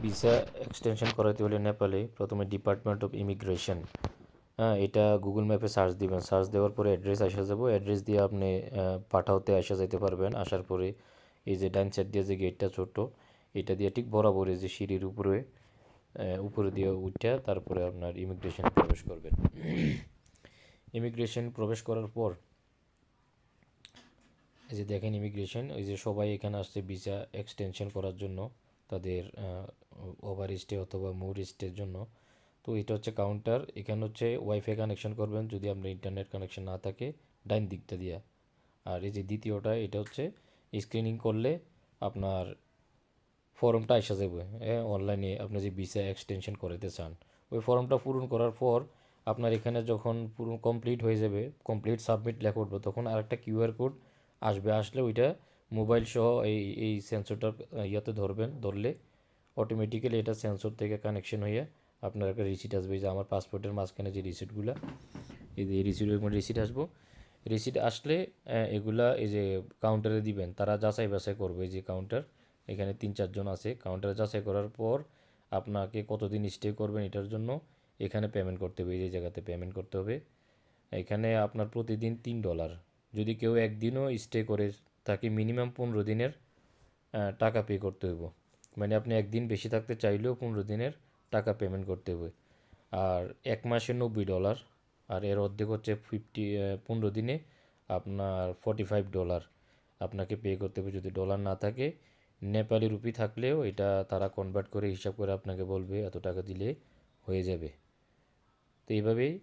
Visa extension করাতে হলে নেপালে প্রথমে ডিপার্টমেন্ট অফ ইমিগ্রেশন, হ্যাঁ, এটা গুগল ম্যাপে সার্চ দিবেন। সার্চ দেওয়ার পরে অ্যাড্রেস আসা যাব, অ্যাড্রেস দিয়ে আপনি পাঠাওতে আসা যেতে পারবেন। আসার পরে এই যে ডান সাইড দিয়ে যে গেটটা ছোট, এটা দিয়ে ঠিক বরাবর যে সিঁড়ির উপরে দিয়ে উঠে তারপরে আপনার ইমিগ্রেশনে প্রবেশ করবেন। ইমিগ্রেশন প্রবেশ করার পর এই যে দেখেন ইমিগ্রেশন, ওই যে সবাই এখানে আসছে ভিসা এক্সটেনশন করার জন্য, তাদের ওভার স্টে অথবা মোর স্টের জন্য। তো এটা হচ্ছে কাউন্টার। এখানে হচ্ছে ওয়াইফাই কানেকশন করবেন যদি আপনার ইন্টারনেট কানেকশন না থাকে, ডাইন দিকটা দিয়া। আর এই যে দ্বিতীয়টা, এটা হচ্ছে স্ক্রিনিং করলে আপনার ফর্মটা আসা যাবে, হ্যাঁ, অনলাইনে আপনি যে ভিসা এক্সটেনশন করাতে চান। ওই ফর্মটা পূরণ করার পর আপনার এখানে যখন পুরো কমপ্লিট হয়ে যাবে, কমপ্লিট সাবমিট লেখা উঠবে, তখন আরেকটা কিউআর কোড আসবে। আসলে ওইটা মোবাইল সহ এই সেন্সরটা ইয়াতে ধরলে অটোমেটিক্যালি এটা সেন্সর থেকে কানেকশন হয়ে আপনার একটা রিসিট আসবে। যে আমার পাসপোর্টের মাঝখানে যে রিসিটগুলো, এই যে রিসিট আসবো। রিসিট আসলে এগুলা এই যে কাউন্টারে দিবেন, তারা যাচাই বাছাই করবে। এই যে কাউন্টার, এখানে 3-4 জন আছে। কাউন্টারে যাচাই করার পর আপনাকে কতদিন স্টে করবেন এটার জন্য এখানে পেমেন্ট করতে হবে। এই যে জায়গাতে পেমেন্ট করতে হবে। এখানে আপনার প্রতিদিন $3। যদি কেউ একদিনও স্টে করে থাকে, মিনিমাম 15 দিনের টাকা পে করতে হইব। মানে আপনি একদিন বেশি থাকতে চাইলেও 15 দিনের টাকা পেমেন্ট করতে হবে। আর 1 মাসে $90, আর এর অর্ধেক হচ্ছে 15 দিনে আপনার $45 আপনাকে পে করতে হবে। যদি ডলার না থাকে, নেপালি রুপি থাকলেও এটা তারা কনভার্ট করে হিসাব করে আপনাকে বলবে এত টাকা দিলে হয়ে যাবে। তো এইভাবেই